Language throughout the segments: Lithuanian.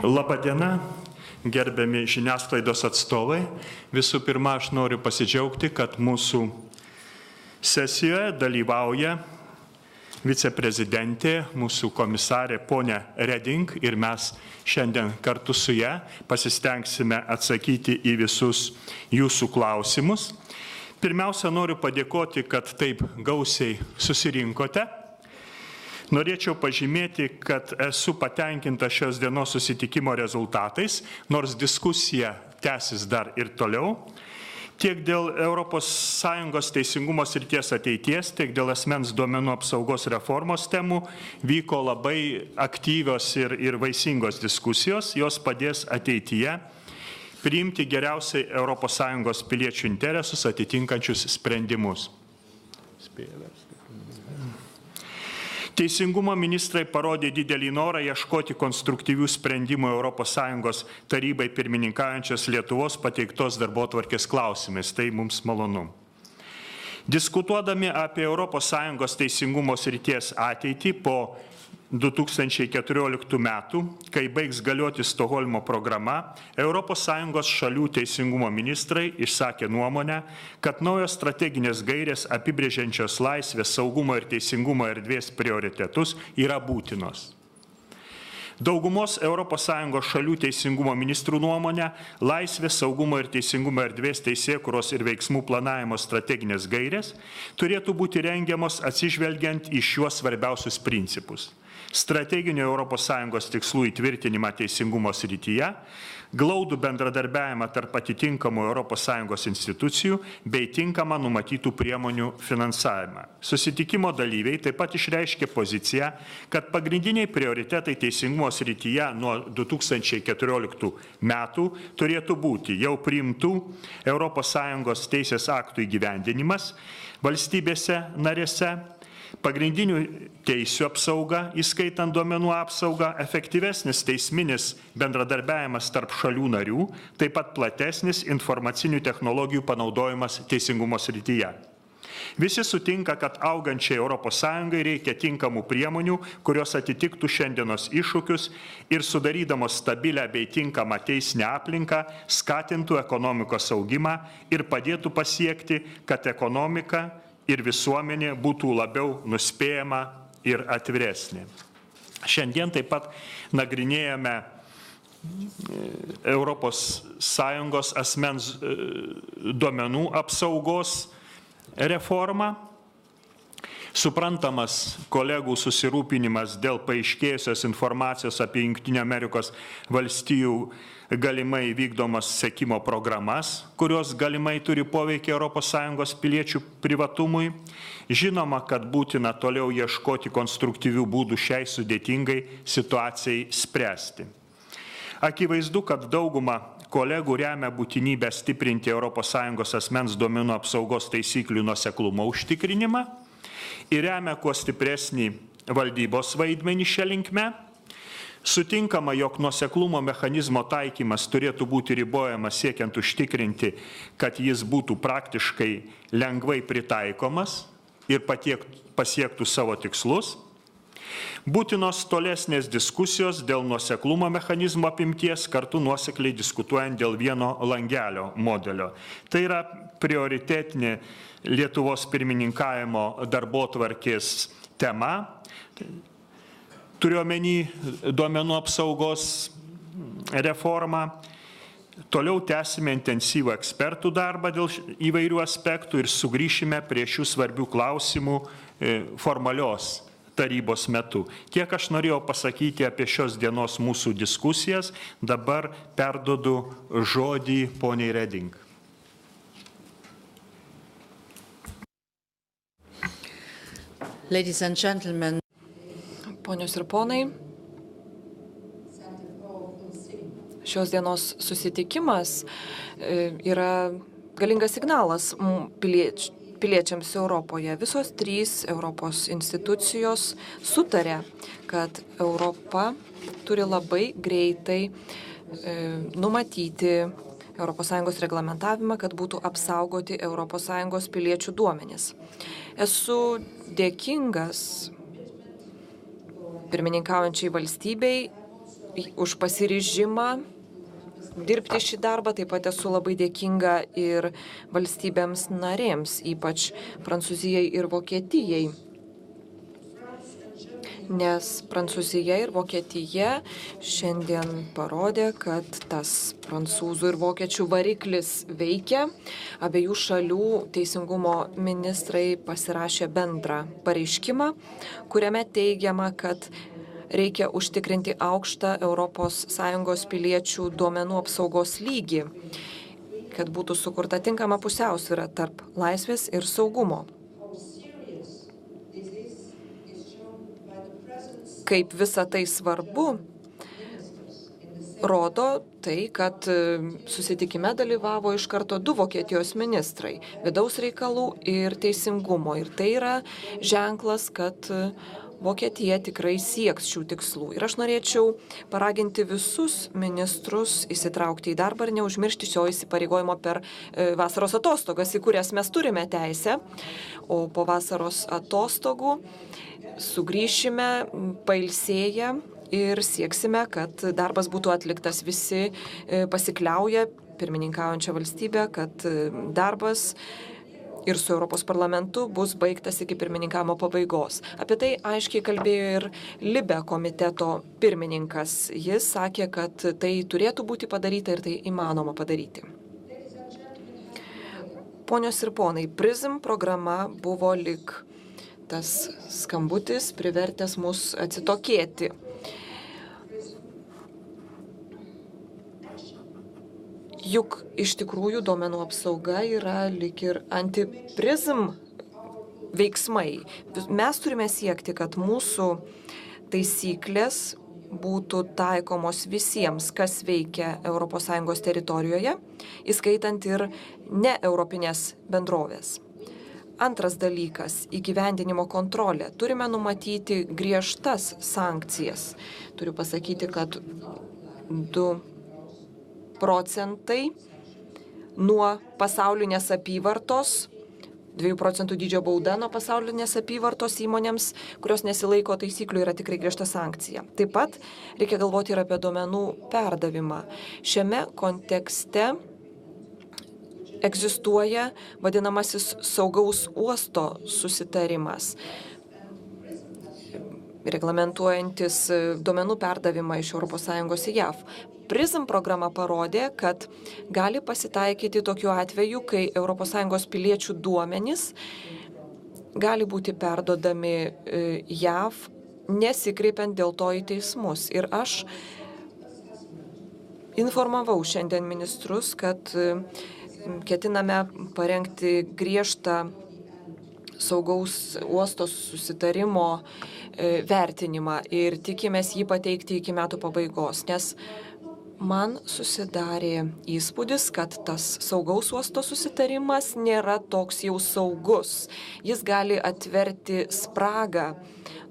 Labadiena, gerbiami žiniasklaidos atstovai. Visų pirma, aš noriu pasidžiaugti, kad mūsų sesijoje dalyvauja viceprezidentė, mūsų komisarė ponė Reding ir mes šiandien kartu su ja pasistengsime atsakyti į visus jūsų klausimus. Pirmiausia, noriu padėkoti, kad taip gausiai susirinkote. Norėčiau pažymėti, kad esu patenkinta šios dienos susitikimo rezultatais, nors diskusija tęsis dar ir toliau. Tiek dėl ES teisingumo srities ateities, tiek dėl asmens duomenų apsaugos reformos temų vyko labai aktyvios ir vaisingos diskusijos. Jos padės ateityje priimti geriausiai ES piliečių interesus atitinkančius sprendimus. Teisingumo ministrai parodė didelį norą ieškoti konstruktyvių sprendimų ES tarybai pirmininkaujančios Lietuvos pateiktos darbotvarkės klausimais. Tai mums malonu. Diskutuodami apie ES teisingumo srities ateitį po 2014 metų, kai baigs galioti Stokholmo programa, ES šalių teisingumo ministrai išsakė nuomonę, kad naujos strateginės gairės apibrėžiančios laisvės, saugumo ir teisingumo erdvės prioritetus yra būtinos. Daugumos ES šalių teisingumo ministrų nuomonė, laisvės, saugumo ir teisingumo erdvės teisėkūros ir veiksmų planavimo strateginės gairės turėtų būti rengiamos atsižvelgiant į šiuos svarbiausius principus. Strateginio ES tikslų įtvirtinimą teisingumo srityje, glaudų bendradarbiavimą tarp atitinkamų ES institucijų bei tinkamą numatytų priemonių finansavimą. Susitikimo dalyviai taip pat išreiškė poziciją, kad pagrindiniai prioritetai teisingumo srityje nuo 2014 metų turėtų būti jau priimtų ES teisės aktų įgyvendinimas valstybėse narėse, pagrindinių teisių apsauga, įskaitant duomenų apsaugą, efektyvesnis teisminis bendradarbiavimas tarp šalių narių, taip pat platesnis informacinių technologijų panaudojimas teisingumo srityje. Visi sutinka, kad augančiai ES reikia tinkamų priemonių, kurios atitiktų šiandienos iššūkius ir sudarydamos stabilę bei tinkamą teisinę aplinką, skatintų ekonomikos augimą ir padėtų pasiekti, kad ekonomika ir visuomenė būtų labiau nuspėjama ir atviresnė. Šiandien taip pat nagrinėjame ES asmens duomenų apsaugos reformą. Suprantamas kolegų susirūpinimas dėl paaiškėjusios informacijos apie Jungtinių Amerikos valstijų galimai vykdomas sekimo programas, kurios galimai turi poveikį ES piliečių privatumui. Žinoma, kad būtina toliau ieškoti konstruktyvių būdų šiai sudėtingai situacijai spręsti. Akivaizdu, kad dauguma kolegų remia būtinybę stiprinti ES asmens duomenų apsaugos taisyklių nuoseklumo užtikrinimą ir remia kuo stipresnį valdybos vaidmenį šią linkme. Sutinkama, jog nuoseklumo mechanizmo taikymas turėtų būti ribojamas siekiant užtikrinti, kad jis būtų praktiškai lengvai pritaikomas ir pasiektų savo tikslus. Būtinos tolesnės diskusijos dėl nuoseklumo mechanizmo apimties, kartu nuosekliai diskutuojant dėl vieno langelio modelio. Tai yra prioritetinė Lietuvos pirmininkavimo darbotvarkės tema. Turiu omeny duomenų apsaugos reformą. Toliau tęsime intensyvų ekspertų darbą dėl įvairių aspektų ir sugrįšime prie šių svarbių klausimų formalios tarybos metu. Tiek aš norėjau pasakyti apie šios dienos mūsų diskusijas. Dabar perduodu žodį poniai Reding. Ladies and gentlemen. Ponios ir ponai, šios dienos susitikimas yra galingas signalas piliečiams Europoje. Visos trys Europos institucijos sutarė, kad Europa turi labai greitai numatyti ES reglamentavimą, kad būtų apsaugoti ES piliečių duomenys. Esu dėkingas pirmininkaujančiai valstybei už pasiryžimą dirbti šį darbą. Taip pat esu labai dėkinga ir valstybėms narėms, ypač Prancūzijai ir Vokietijai. Nes Prancūzija ir Vokietija šiandien parodė, kad tas prancūzų ir vokiečių variklis veikia. Abiejų šalių teisingumo ministrai pasirašė bendrą pareiškimą, kuriame teigiama, kad reikia užtikrinti aukštą ES piliečių duomenų apsaugos lygį, kad būtų sukurta tinkama pusiausvyra tarp laisvės ir saugumo. Kaip visa tai svarbu, rodo tai, kad susitikime dalyvavo iš karto 2 Vokietijos ministrai - vidaus reikalų ir teisingumo. Ir tai yra ženklas, kad Vokietija tikrai sieks šių tikslų. Ir aš norėčiau paraginti visus ministrus įsitraukti į darbą ir neužmiršti šio įsipareigojimo per vasaros atostogas, į kurias mes turime teisę. O po vasaros atostogų sugrįšime pailsėję ir sieksime, kad darbas būtų atliktas. Visi pasikliauja pirmininkaujančią valstybę, kad darbas ir su Europos parlamentu bus baigtas iki pirmininkavimo pabaigos. Apie tai aiškiai kalbėjo ir Libe komiteto pirmininkas. Jis sakė, kad tai turėtų būti padaryta ir tai įmanoma padaryti. Ponios ir ponai, PRISM programa buvo lyg tas skambutis privertęs mus atsitokėti. Juk iš tikrųjų duomenų apsauga yra lyg ir anti-PRISM veiksmai. Mes turime siekti, kad mūsų taisyklės būtų taikomos visiems, kas veikia ES teritorijoje, įskaitant ir ne europinės bendrovės. Antras dalykas - įgyvendinimo kontrolė. Turime numatyti griežtas sankcijas. Turiu pasakyti, kad 2 procentai nuo pasaulinės apyvartos, 2 procentų dydžio bauda nuo pasaulinės apyvartos įmonėms, kurios nesilaiko taisyklių, yra tikrai griežta sankcija. Taip pat reikia galvoti ir apie duomenų perdavimą. Šiame kontekste egzistuoja vadinamasis saugaus uosto susitarimas, reglamentuojantis duomenų perdavimą iš ES į JAV. PRISM programa parodė, kad gali pasitaikyti tokiu atveju, kai ES piliečių duomenys gali būti perdodami JAV, nesikreipiant dėl to į teismus. Ir aš informavau šiandien ministrus, kad ketiname parengti griežtą saugaus uosto susitarimo vertinimą ir tikimės jį pateikti iki metų pabaigos, nes man susidarė įspūdis, kad tas saugaus uosto susitarimas nėra toks jau saugus. Jis gali atverti spragą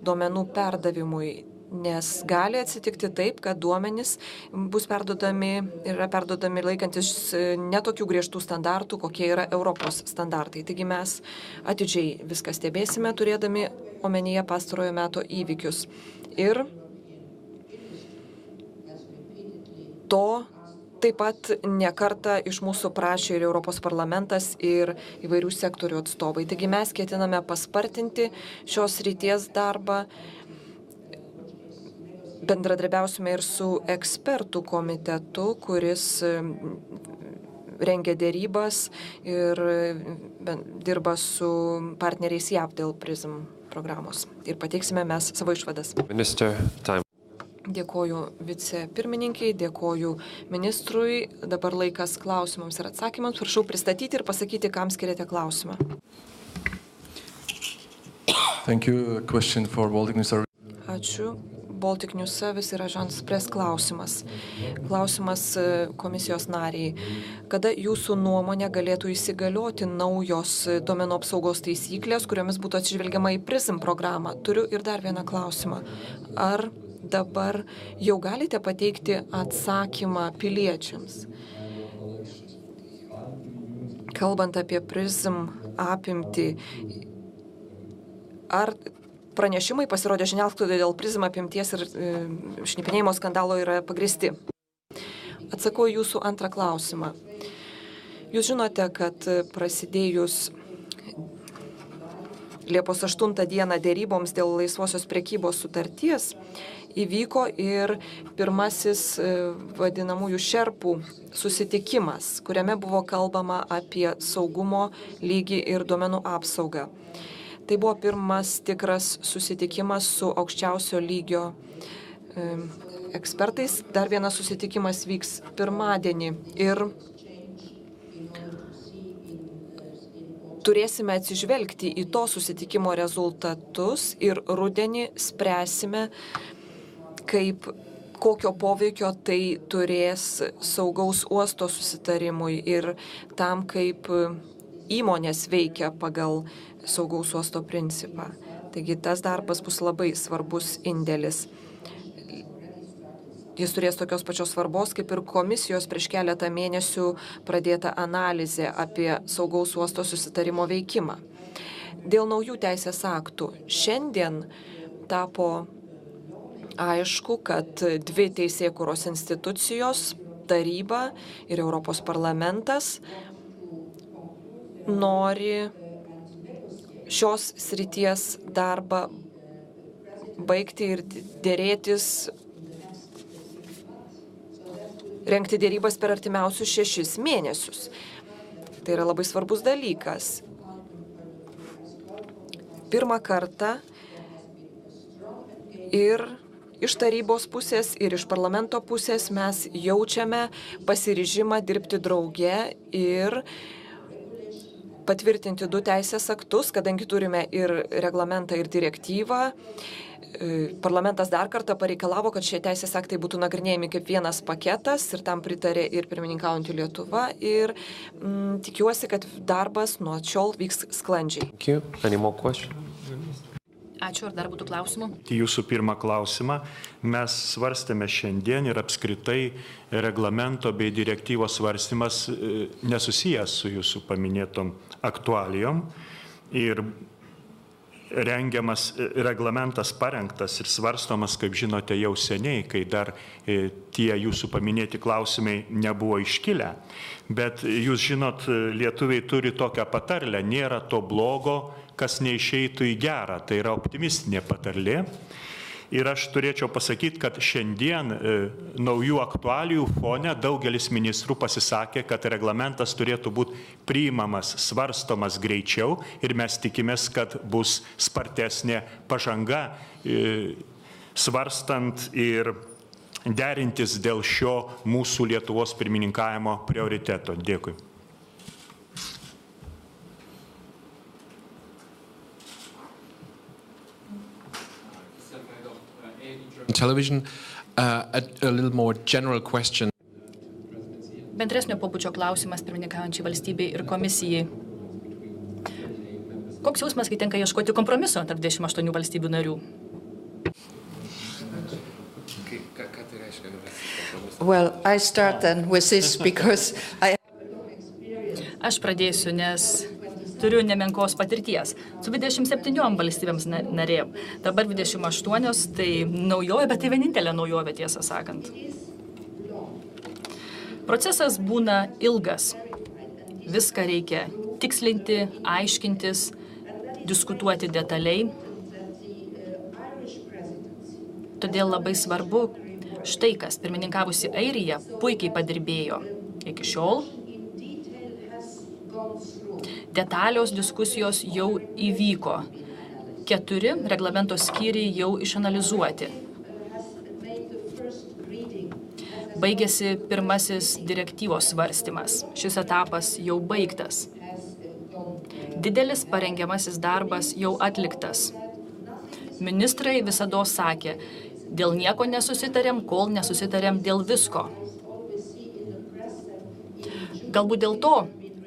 duomenų perdavimui, nes gali atsitikti taip, kad duomenys bus yra perdodami laikantis netokių griežtų standartų, kokie yra Europos standartai. Taigi mes atidžiai viską stebėsime, turėdami omenyje pastarojo meto įvykius. Ir to taip pat nekartą iš mūsų prašė ir Europos parlamentas, ir įvairių sektorių atstovai. Taigi mes ketiname paspartinti šios ryties darbą. Bendradarbiausime ir su ekspertų komitetu, kuris rengia dėrybas ir dirba su partneriais JAV dėl PRISM programos. Ir pateiksime mes savo išvadas. Minister, time. Dėkoju vicepirmininkiai, dėkoju ministrui. Dabar laikas klausimams ir atsakymams. Prašau pristatyti ir pasakyti, kam skiriate klausimą. Thank you. A question for Baltic News Service. Ačiū. Baltic News Service ir Agence Press klausimas. Klausimas komisijos nariai. Kada jūsų nuomonė galėtų įsigalioti naujos duomenų apsaugos taisyklės, kuriomis būtų atsižvelgiama į PRISM programą? Turiu ir dar vieną klausimą. Ar dabar jau galite pateikti atsakymą piliečiams? Kalbant apie PRISM apimtį, ar pranešimai pasirodė žiniasklaidoje dėl PRISM apimties ir šnipinėjimo skandalo yra pagrįsti. Atsakau į jūsų antrą klausimą. Jūs žinote, kad prasidėjus Liepos 8 dieną dėryboms dėl laisvosios prekybos sutarties įvyko ir pirmasis vadinamųjų šerpų susitikimas, kuriame buvo kalbama apie saugumo lygį ir duomenų apsaugą. Tai buvo pirmas tikras susitikimas su aukščiausio lygio ekspertais. Dar vienas susitikimas vyks pirmadienį ir turėsime atsižvelgti į to susitikimo rezultatus ir rudenį spręsime, kokio poveikio tai turės saugaus uosto susitarimui ir tam, kaip įmonės veikia pagal saugaus uosto principą. Taigi tas darbas bus labai svarbus indėlis. Jis turės tokios pačios svarbos, kaip ir komisijos prieš keletą mėnesių pradėta analizė apie saugaus uosto susitarimo veikimą. Dėl naujų teisės aktų šiandien tapo aišku, kad dvi teisėkūros institucijos, taryba ir Europos parlamentas, nori šios srities darbą baigti ir dėrėtis, rengti dėrybas per artimiausius 6 mėnesius. Tai yra labai svarbus dalykas. Pirmą kartą ir iš tarybos pusės, ir iš parlamento pusės mes jaučiame pasiryžimą dirbti drauge ir patvirtinti 2 teisės aktus, kadangi turime ir reglamentą, ir direktyvą. Parlamentas dar kartą pareikalavo, kad šie teisės aktai būtų nagrinėjami kaip vienas paketas ir tam pritarė ir pirmininkaujantį Lietuva ir tikiuosi, kad darbas nuo šiol vyks sklandžiai. Ačiū, ar dar būtų klausimų? Jūsų pirmą klausimą mes svarstėme šiandien ir apskritai reglamento bei direktyvos svarstymas nesusijęs su jūsų paminėtom aktualijom ir rengiamas reglamentas parengtas ir svarstomas, kaip žinote, jau seniai, kai dar tie jūsų paminėti klausimai nebuvo iškilę. Bet jūs žinot, lietuviai turi tokią patarlę, nėra to blogo, kas neišeitų į gerą. Tai yra optimistinė patarlė. Ir aš turėčiau pasakyti, kad šiandien naujų aktualijų fone daugelis ministrų pasisakė, kad reglamentas turėtų būti priimamas, svarstomas greičiau ir mes tikimės, kad bus spartesnė pažanga svarstant ir derintis dėl šio mūsų Lietuvos pirmininkavimo prioriteto. Dėkui. Television, a little more general question. Bendresnio pobūdžio klausimas pirmininkaujančiai valstybei ir komisijai. Koks jausmas, kai tenka ieškoti kompromiso tarp 28 valstybių narių? Well, I start then with this because Aš pradėsiu, nes turiu nemenkos patirties. Su 27 valstybėms narėm. Dabar 28, tai naujovė, bet tai vienintelė naujovė, tiesą sakant. Procesas būna ilgas. Viską reikia tikslinti, aiškintis, diskutuoti detaliai. Todėl labai svarbu, štai kas, pirmininkavusi Airija puikiai padirbėjo iki šiol. Detalios diskusijos jau įvyko. 4 reglamento skyriai jau išanalizuoti. Baigėsi pirmasis direktyvos svarstymas. Šis etapas jau baigtas. Didelis parengiamasis darbas jau atliktas. Ministrai visados sakė, dėl nieko nesusitarėm, kol nesusitarėm dėl visko. Galbūt dėl to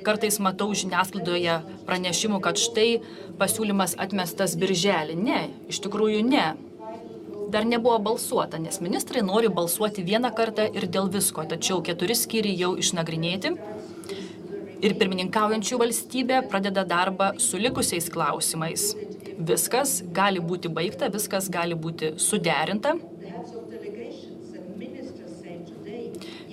kartais matau žiniasklaidoje pranešimų, kad štai pasiūlymas atmestas birželį. Ne, iš tikrųjų ne. Dar nebuvo balsuota, nes ministrai nori balsuoti vieną kartą ir dėl visko, tačiau 4 skyriai jau išnagrinėti ir pirmininkaujančių valstybė pradeda darbą su likusiais klausimais. viskas gali būti baigta, viskas gali būti suderinta.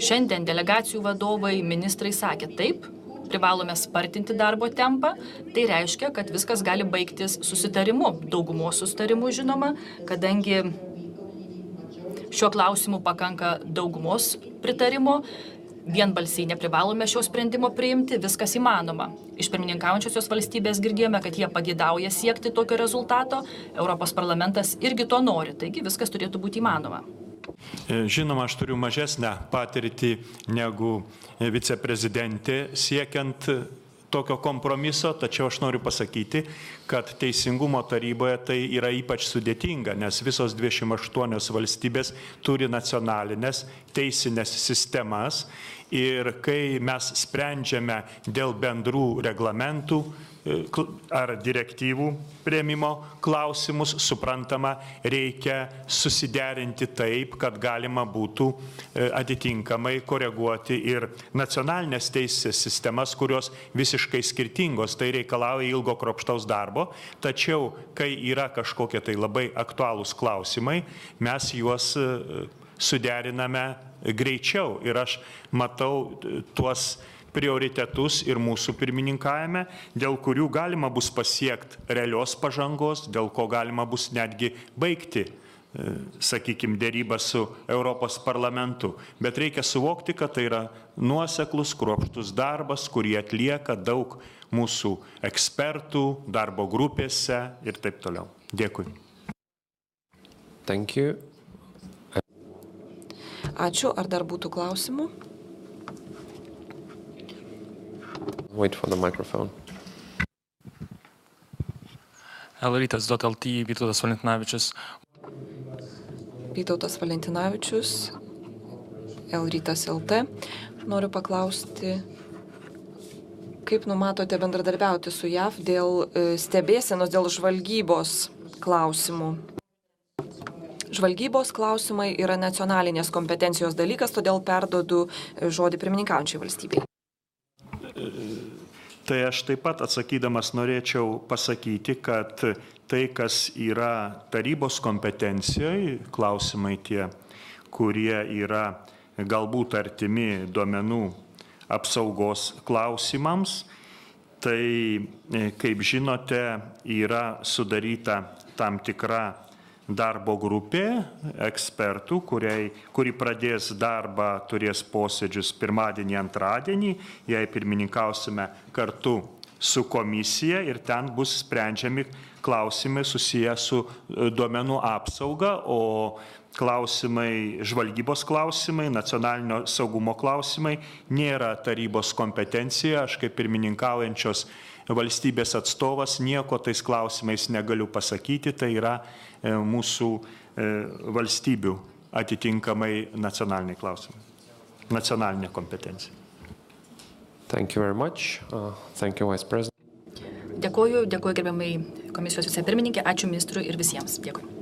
Šiandien delegacijų vadovai, ministrai sakė taip, privalome spartinti darbo tempą, tai reiškia, kad viskas gali baigtis susitarimu, daugumos susitarimu žinoma, kadangi šiuo klausimu pakanka daugumos pritarimo, vienbalsiai neprivalome šio sprendimo priimti, viskas įmanoma. Iš pirmininkaujančiosios valstybės girdėjome, kad jie pagidauja siekti tokio rezultato, Europos parlamentas irgi to nori, taigi viskas turėtų būti įmanoma. Žinoma, aš turiu mažesnę patirtį negu viceprezidentė siekiant tokio kompromiso, tačiau aš noriu pasakyti, kad Teisingumo taryboje tai yra ypač sudėtinga, nes visos 28 valstybės turi nacionalinės teisinės sistemas ir kai mes sprendžiame dėl bendrų reglamentų ar direktyvų priėmimo klausimus, suprantama, reikia susiderinti taip, kad galima būtų atitinkamai koreguoti ir nacionalinės teisės sistemas, kurios visiškai skirtingos, tai reikalauja ilgo kruopštaus darbo, tačiau kai yra kažkokie tai labai aktualūs klausimai, mes juos suderiname greičiau ir aš matau tuos prioritetus ir mūsų pirmininkavime, dėl kurių galima bus pasiekti realios pažangos, dėl ko galima bus netgi baigti, sakykime, dėrybą su Europos parlamentu. Bet reikia suvokti, kad tai yra nuoseklus, kruopštus darbas, kurį atlieka daug mūsų ekspertų, darbo grupėse ir taip toliau. Dėkui. Thank you. Ačiū. Ar dar būtų klausimų? Wait for the microphone. Lrytas.lt, Vytautas Valentinavičius. Vytautas Valentinavičius, Lrytas.lt. Noriu paklausti, kaip numatote bendradarbiauti su JAV dėl stebėsenos, dėl žvalgybos klausimų? Žvalgybos klausimai yra nacionalinės kompetencijos dalykas, todėl perduodu žodį pirmininkaujančiai valstybei. Tai aš taip pat atsakydamas norėčiau pasakyti, kad tai, kas yra tarybos kompetencijoje, klausimai tie, kurie yra galbūt artimi duomenų apsaugos klausimams, tai, kaip žinote, yra sudaryta tam tikra darbo grupė ekspertų, kuri pradės darbą, turės posėdžius pirmadienį, antradienį, jei pirmininkausime kartu su komisija ir ten bus sprendžiami klausimai susiję su duomenų apsauga, o klausimai, žvalgybos klausimai, nacionalinio saugumo klausimai nėra tarybos kompetencija. Aš kaip pirmininkaujančios valstybės atstovas nieko tais klausimais negaliu pasakyti, tai yra mūsų valstybių atitinkamai nacionaliniai klausimai, nacionalinė kompetencija. Thank you very much. Thank you, Vice President. Dėkoju gerbiamai komisijos vicepirmininkė, ačiū ministrui ir visiems. Dėkui.